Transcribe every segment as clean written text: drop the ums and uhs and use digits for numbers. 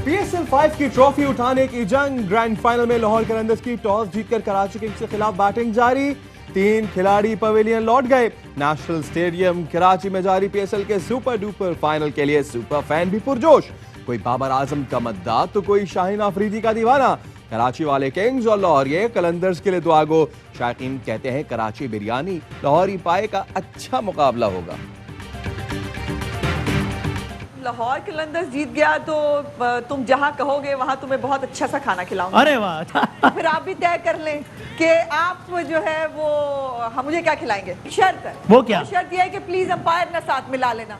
PSL 5 की trophy उठाने की जंग। ग्रैंड फाइनल में लाहौर कलंदर्स की टॉस जीतकर कराची किंग्स के खिलाफ बैटिंग जारी। 3 खिलाड़ी पवेलियन लौट गए। नेशनल स्टेडियम कराची में जारी PSL के सुपर डुपर फाइनल के लिए सुपर फैन भी पुरजोश। कोई बाबर आजम का मद्दाह तो कोई शाहीन अफरीदी का दीवाना। कराची वाले किंग्स और लाहौरिये कलंदर्स के लिए दुआ गो। शायकीन कहते हैं कराची बिरयानी लाहौरी पाए का अच्छा मुकाबला होगा। लाहौर कलंदर्स जीत गया तो तुम जहां कहोगे वहां तुम्हें बहुत अच्छा सा खाना खिलाऊंगा। अरे वाह। फिर आप भी तय कर लें कि आप जो है वो हम मुझे क्या खिलाएंगे। शर्त है वो क्या? शर्त यह है कि प्लीज अंपायर ना साथ मिला लेना।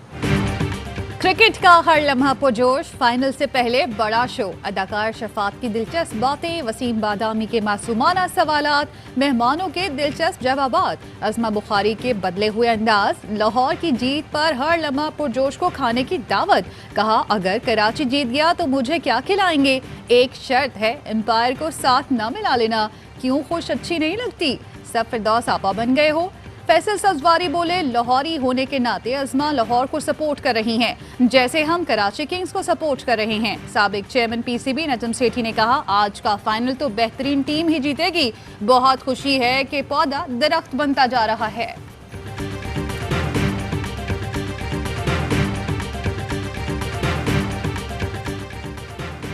क्रिकेट का हर लम्हा पुरजोश। फाइनल से पहले बड़ा शो। अदाकार शफात की दिलचस्प बातें, वसीम बादामी के मासूमाना सवालात, मेहमानों के दिलचस्प जवाबात, अज़मा बुखारी के बदले हुए अंदाज, लाहौर की जीत पर हर लम्हा पुरजोश को खाने की दावत। कहा अगर कराची जीत गया तो मुझे क्या खिलाएंगे। एक शर्त है, एम्पायर को साथ न मिला लेना। क्यों खुश अच्छी नहीं लगती। सब फिरदौस आपा बन गए हो। फैसल सब्जवारी बोले लाहौरी होने के नाते अज़मा लाहौर को सपोर्ट कर रही हैं जैसे हम कराची किंग्स को सपोर्ट कर रहे हैं। साबिक चेयरमैन PCB नजम सेठी ने कहा आज का फाइनल तो बेहतरीन टीम ही जीतेगी। बहुत खुशी है कि पौधा दरख्त बनता जा रहा है।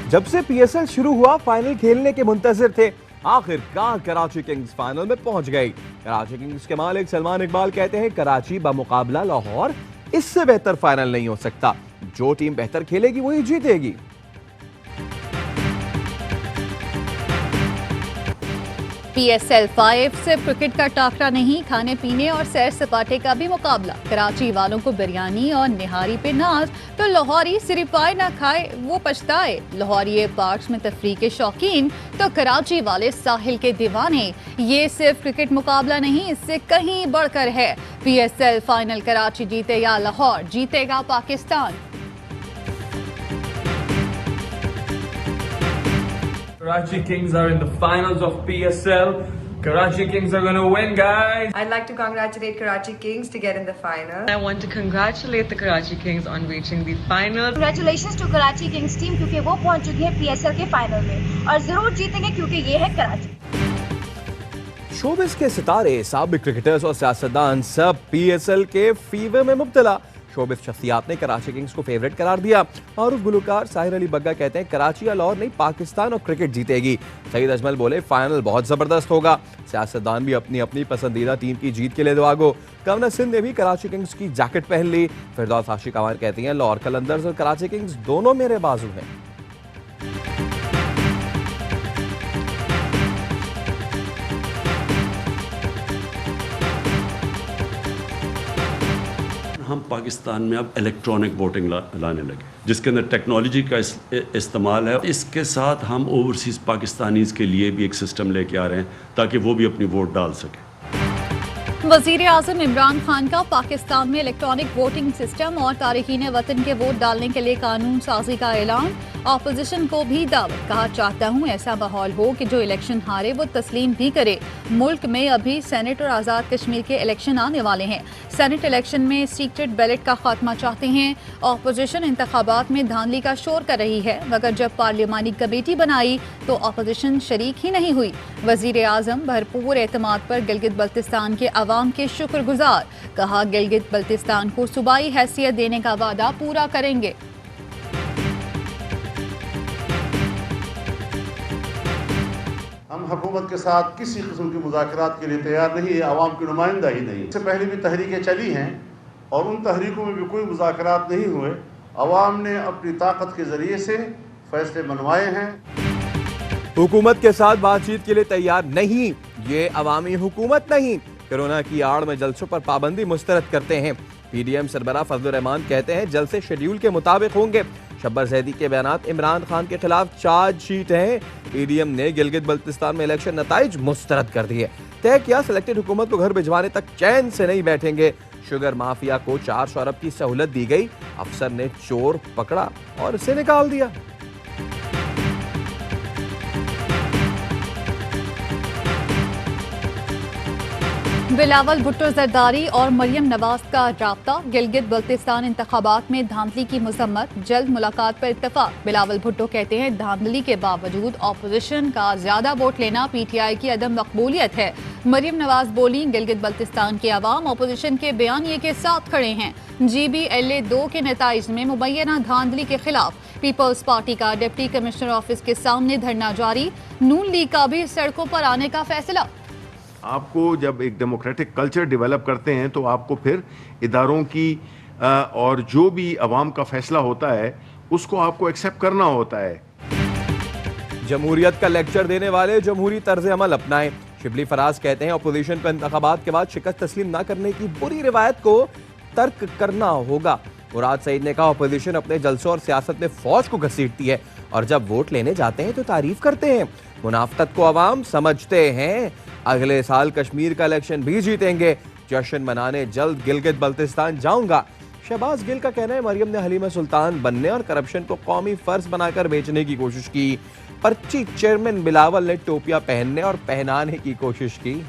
जब से PSL शुरू हुआ फाइनल खेलने के मुंतज़िर थे। आखिरकार कराची किंग्स फाइनल में पहुंच गई। कराची किंग्स के मालिक सलमान इकबाल कहते हैं कराची बमुकाबला लाहौर इससे बेहतर फाइनल नहीं हो सकता। जो टीम बेहतर खेलेगी वही जीतेगी। PSL 5 सिर्फ क्रिकेट का टाकरा नहीं, खाने पीने और सैर सपाटे का भी मुकाबला। कराची वालों को बिरयानी और निहारी पे नाज तो लाहौरी सिर्फ पाए ना खाए वो पछताए। लाहौरी पार्क्स में तफरीह के शौकीन तो कराची वाले साहिल के दीवाने। ये सिर्फ क्रिकेट मुकाबला नहीं, इससे कहीं बढ़कर है। PSL फाइनल कराची जीते या लाहौर, जीतेगा Pakistan. Karachi Kings are in the finals of PSL. Karachi Kings are going to win, guys. I'd like to congratulate Karachi Kings to get in the final. I want to congratulate the Karachi Kings on reaching the final. Congratulations to Karachi Kings team क्योंकि वो पहुंच चुकी है PSL के final में और जरूर जीतेंगे क्योंकि ये है कराची। शोबिस के सितारे, साबिक क्रिकेटर्स और सियासतदान सब PSL के फीवर में मुब्तला। शोबिस शख्सियात ने कराची किंग्स को फेवरेट करार दिया। मारूफ गुलकार साहिर अली बग्गा कहते हैं कराची या लाहौर नहीं पाकिस्तान और क्रिकेट जीतेगी। सईद अजमल बोले फाइनल बहुत जबरदस्त होगा। सियासतदान भी अपनी अपनी पसंदीदा टीम की जीत के लिए दुआ गो। गवर्नर सिंध ने भी कराची किंग्स की जैकेट पहन ली। फिरदौस आशिक अवान कहती हैं लाहौर कलंदर्स और कराची किंग्स दोनों मेरे बाजू हैं। हम पाकिस्तान में अब इलेक्ट्रॉनिक वोटिंग लाने लगे जिसके अंदर टेक्नोलॉजी का इस्तेमाल है। इसके साथ हम ओवरसीज़ पाकिस्तानीज़ के लिए भी एक सिस्टम लेके आ रहे हैं ताकि वो भी अपनी वोट डाल सकें। वज़ीर आज़म इमरान खान का पाकिस्तान में इलेक्ट्रॉनिक वोटिंग सिस्टम और तारकीन वतन के वोट डालने के लिए कानून साजी का ऐलान। ऑपोजिशन को भी दावत। कहा चाहता हूँ ऐसा माहौल हो कि जो इलेक्शन हारे वो तस्लीम भी करे। मुल्क में अभी सेनेट और आज़ाद कश्मीर के इलेक्शन आने वाले हैं। सेनेट इलेक्शन में सीक्रेट बैलेट का खात्मा चाहते हैं। ऑपोजिशन इंतखाबात में धांधली का शोर कर रही है मगर जब पार्लियामानी कमेटी बनाई तो ऑपोजिशन शरीक ही नहीं हुई। वज़ीर आज़म भरपूर एतमाद पर गिलगित बल्तिस्तान के अवाम के शुक्रगुजार। कहा गिलगित बल्तिस्तान को सूबाई हैसियत देने का वादा पूरा करेंगे। हम हुकूमत के साथ किसी किस्म के मुज़ाकरात के लिए तैयार नहीं है। आवाम की नुमाइंदा ही नहीं। इससे पहले भी तहरीकें चली हैं और उन तहरीकों में भी कोई मुज़ाकरात नहीं हुए। आवाम ने अपनी ताकत के ज़रिए से फैसले मनवाए हैं। हुकूमत के साथ बातचीत के लिए तैयार नहीं, ये अवामी हुकूमत नहीं। कोरोना की आड़ में जलसों पर पाबंदी मुस्तरद करते हैं। PDM सरबराह फजलुर रहमान कहते हैं जलसे शेड्यूल के मुताबिक होंगे। शब्बर जैदी के बयानात इमरान खान के खिलाफ चार्जशीट है। PDM ने गिलगित बल्तिस्तान में इलेक्शन नताइज मुस्तरद कर दिए। तय किया सिलेक्टेड हुकूमत को घर भिजवाने तक चैन से नहीं बैठेंगे। शुगर माफिया को 400 अरब की सहूलत दी गई। अफसर ने चोर पकड़ा और इसे निकाल दिया। बिलावल भुट्टो जरदारी और मरियम नवाज का राब्ता, गिलगित बल्तिस्तान इंतखाबात में धांधली की मजम्मत, जल्द मुलाकात पर इत्तेफाक। बिलावल भुट्टो कहते हैं धांधली के बावजूद ऑपोजिशन का ज्यादा वोट लेना PTI की अदम मकबूलियत है। मरियम नवाज बोली, गिलगित बल्तिस्तान के अवाम ऑपोजिशन के बयानिए के साथ खड़े हैं। GBLA-2 के नताइज में मुबैना धांधली के खिलाफ पीपल्स पार्टी का डिप्टी कमिश्नर ऑफिस के सामने धरना जारी, नून लीग का भी सड़कों पर आने का फैसला। आपको जब एक डेमोक्रेटिक कल्चर डेवलप करते हैं तो आपको फिर इदारों की और जो भी अवाम का फैसला होता है उसको आपको एक्सेप्ट करना होता है। जमहूरियत का लेक्चर देने वाले जमहूरी तर्ज अमल अपनाएं। शिबली फराज कहते हैं अपोजिशन को इंतखाबात के बाद शिकस्त तस्लीम न करने की बुरी रिवायत को तर्क करना होगा। मुराद सईद ने कहा अपोजिशन अपने जलसों और सियासत में फौज को घसीटती है और जब वोट लेने जाते हैं तो तारीफ करते हैं। मुनाफकत को अवाम समझते हैं। अगले साल कश्मीर का इलेक्शन भी जीतेंगे। जश्न मनाने जल्द गिलगित बल्तिस्तान जाऊंगा। शहबाज गिल का कहना है मरियम ने हलीमा सुल्तान बनने और करप्शन को कौमी फर्ज बनाकर बेचने की कोशिश की। पर्ची चेयरमैन बिलावल ने टोपियां पहनने और पहनाने की कोशिश की।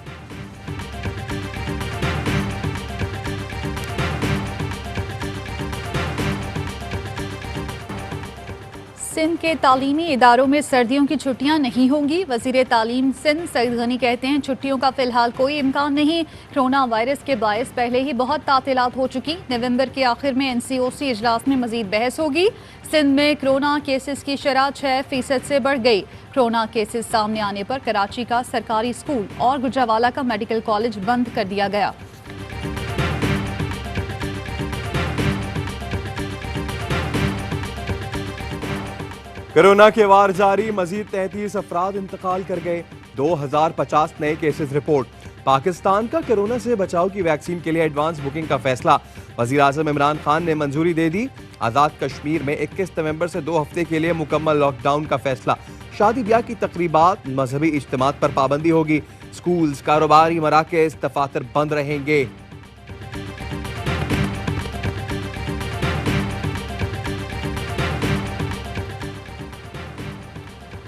सिंध के तालीमी इदारों में सर्दियों की छुट्टियां नहीं होंगी। वजीर तालीम सिंध सईद गनी कहते हैं छुट्टियों का फिलहाल कोई इम्कान नहीं। कोरोना वायरस के बायस पहले ही बहुत तातीलात हो चुकी। नवंबर के आखिर में NCOC इजलास में मजीद बहस होगी। सिंध में कोरोना केसेस की शरह 6% से बढ़ गई। कोरोना केसेस सामने आने पर कराची का सरकारी स्कूल और गुजरावाला का मेडिकल कॉलेज बंद कर दिया गया। कोरोना के वार जारी, मजीद 33 अफराद इंतकाल कर गए। 2050 नए केसेस रिपोर्ट। पाकिस्तान का कोरोना से बचाव की वैक्सीन के लिए एडवांस बुकिंग का फैसला। वजीर आजम इमरान खान ने मंजूरी दे दी। आज़ाद कश्मीर में 21 नवंबर से 2 हफ्ते के लिए मुकम्मल लॉकडाउन का फैसला। शादी ब्याह की तकरीबात, मजहबी इज्तिमात पर पाबंदी होगी। स्कूल्स, कारोबारी मराकज़, दफातर बंद रहेंगे।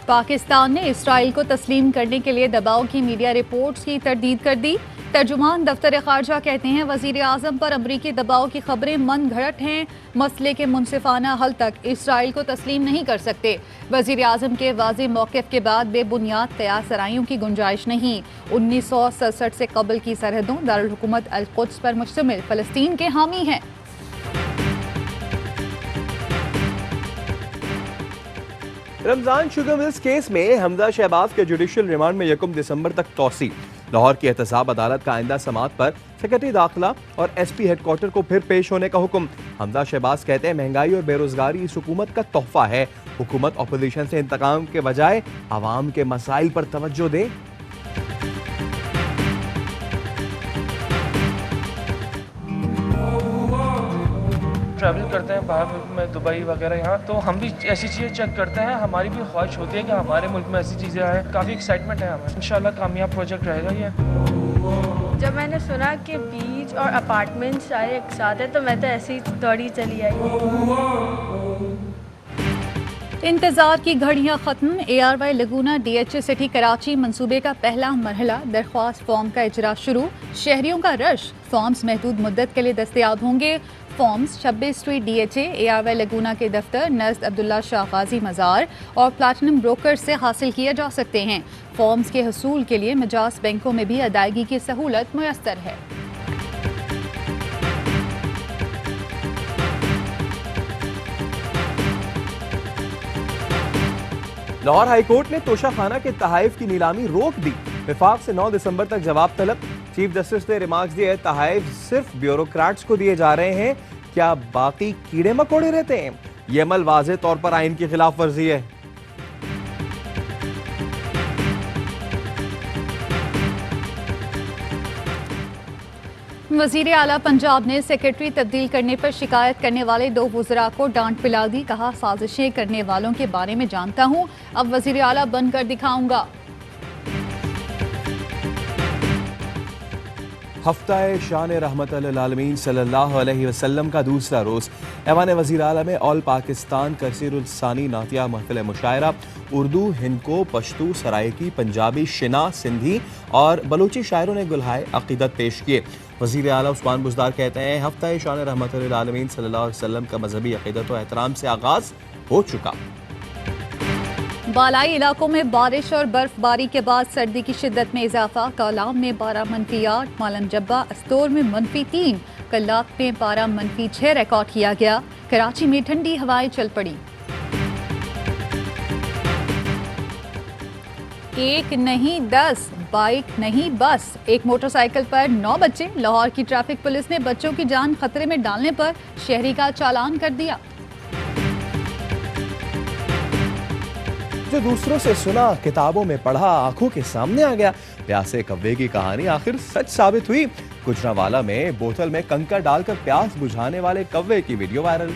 पाकिस्तान ने इसराइल को तस्लीम करने के लिए दबाव की मीडिया रिपोर्ट्स की तरदीद कर दी। तर्जुमान दफ्तर खारजा कहते हैं वजीर आजम पर अमरीकी दबाव की खबरें मन घड़त हैं। मसले के मुनसिफाना हल तक इसराइल को तस्लीम नहीं कर सकते। वजीर आजम के वाज़ेह मौक़िफ़ के बाद बेबुनियाद क़यास आराइयों की गुंजाइश नहीं। 1967 से कबल की सरहदों दारुल हुकूमत अल कुद्स पर मुश्तमिल फ़लस्तीन के हामी हैं। रमजान शुगर मिल्स केस में हमजा शहबाज के जुडिशियल रिमांड में 1 दिसंबर तक तौसी। लाहौर की एहतसाब अदालत का आइंदा समाअत पर सेक्रेटरी दाखिला और SP हेडक्वार्टर को फिर पेश होने का हुक्म। हमजा शहबाज कहते हैं महंगाई और बेरोजगारी इस हुकूमत का तोहफा है। हुकूमत अपोजिशन से इंतकाम के बजाय आवाम के मसाइल पर तवज्जो दे। ट्रैवल करते हैं बाहर मुल्क में, दुबई वगैरह, यहाँ तो हम भी ऐसी चीज़ें चेक करते हैं। हमारी भी ख्वाहिश होती है कि हमारे मुल्क में ऐसी चीज़ें आए। काफ़ी एक्साइटमेंट है हमें। इंशाल्लाह कामयाब प्रोजेक्ट रहेगा ये। जब मैंने सुना कि बीच और अपार्टमेंट सारे एक साथ है तो मैं तो ऐसे ही दौड़ी चली आई। इंतजार की घड़ियां खत्म। ARY लगूना DHA सिटी कराची मंसूबे का पहला मरहला, दरख्वास्त फॉर्म का इजरा शुरू। शहरियों का रश। फॉर्म्स महदूद मुद्दत के लिए दस्तयाब होंगे। फॉर्म्स 26 स्ट्रीट DHA ARY लगूना के दफ्तर नज़द अब्दुल्ला शाह गाजी मज़ार और प्लैटिनम ब्रोकर से हासिल किए जा सकते हैं। फॉर्म्स के हसूल के लिए मजाज बैंकों में भी अदायगी की सहूलत मुयस्सर है। लाहौर हाईकोर्ट ने तोशाखाना के तहाइफ की नीलामी रोक दी। विफाक से 9 दिसंबर तक जवाब तलब। चीफ जस्टिस ने रिमार्क्स दिए तहाइफ सिर्फ ब्यूरोक्रेट्स को दिए जा रहे हैं, क्या बाकी कीड़े मकोड़े रहते हैं? ये अमल वाज़ेह तौर पर आइन की खिलाफ वर्जी है। वजीर आला पंजाब ने सेक्रेटरी तब्दील करने पर शिकायत करने वाले 2 वज़रा को डांट पिला दी। कहा साजिशें करने वालों के बारे में जानता हूं, अब वजीर आला बनकर दिखाऊंगा। हफ्ता-ए शान रहमतुल आलमीन सल्लल्लाहु अलैहि वसल्लम का दूसरा रोज़ ऐवान वज़ीर आला में ऑल पाकिस्तान कसीरुल सानी नातिया महफिल मुशायरा उर्दू, हिंदको, पश्तू, सराइकी, पंजाबी, शिना, सिंधी और बलूची शायरों ने गुलहाए अक़ीदत पेश किए। वज़ीर आला उस्मान बुज़दार कहते हैं हफ्ता-ए शान रहमतुल आलमीन सल्लल्लाहु अलैहि वसल्लम का मजहबी अक़ीदत व एहतराम से आगाज़ हो चुका। बालाई इलाकों में बारिश और बर्फबारी के बाद सर्दी की शिद्दत में इजाफा। कोलाम में 12 -8, मालम जब्बा अस्तोर में -3, कल्लात में 12 -6 रिकॉर्ड किया गया। कराची में ठंडी हवाएं चल पड़ी। एक नहीं 10, बाइक नहीं बस, एक मोटरसाइकिल पर 9 बच्चे। लाहौर की ट्रैफिक पुलिस ने बच्चों की जान खतरे में डालने पर शहरी का चालान कर दिया। जो दूसरों से सुना, किताबों में पढ़ा, आंखों के सामने आ गया, प्यासे कव्वे की कहानी आखिर सच साबित हुई। गुजरांवाला में बोतल में कंकर डालकर प्यास बुझाने वाले कव्वे की वीडियो वायरल।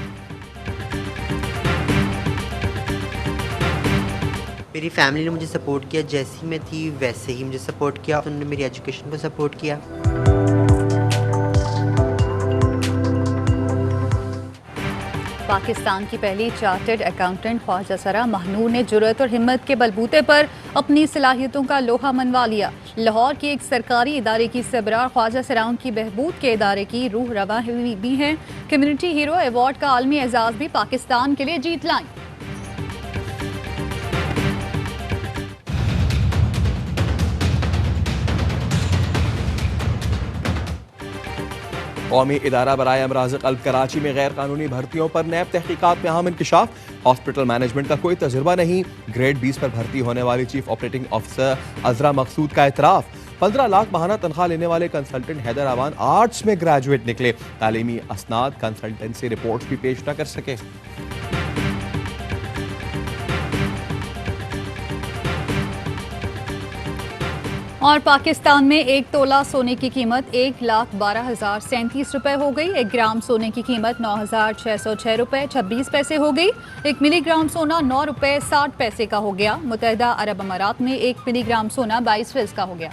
मेरी फैमिली ने मुझे सपोर्ट किया, जैसी मैं थी वैसे ही मुझे सपोर्ट किया। उन्होंने मेरी एजुकेशन को सपोर्ट किया। पाकिस्तान की पहली चार्टर्ड अकाउंटेंट ख्वाजा सरा महनूर ने जुर्रत और हिम्मत के बलबूते पर अपनी सलाहियतों का लोहा मनवा लिया। लाहौर के एक सरकारी इदारे की सरबराह ख्वाजा सराओं की बहबूद के इदारे की रूह रवा हुई भी हैं। कम्युनिटी हीरो अवार्ड का आलमी एजाज भी पाकिस्तान के लिए जीत लाई। कौमी इदारा बराए अमराज़ क़ल्ब कराची में गैर कानूनी भर्तियों पर नैब तहकीकात में अहम इंकशाफ। हॉस्पिटल मैनेजमेंट का कोई तजुर्बा नहीं, ग्रेड 20 पर भर्ती होने वाली चीफ ऑपरेटिंग ऑफिसर अजरा मकसूद का एतराफ़। 15 लाख माहाना तनख्वाह लेने वाले कंसल्टेंट हैदर अवान आर्ट्स में ग्रेजुएट निकले, तालीमी असनाद कंसल्टेंसी रिपोर्ट्स भी पेश न कर सके। और पाकिस्तान में 1 तोला सोने की कीमत 1,12,037 रुपए हो गई। 1 ग्राम सोने की कीमत 9,606 रुपए 26 पैसे हो गई। 1 मिलीग्राम सोना 9 रुपए 60 पैसे का हो गया। मुत्तहिदा अरब अमारात में 1 मिलीग्राम सोना 22 फिज़ का हो गया।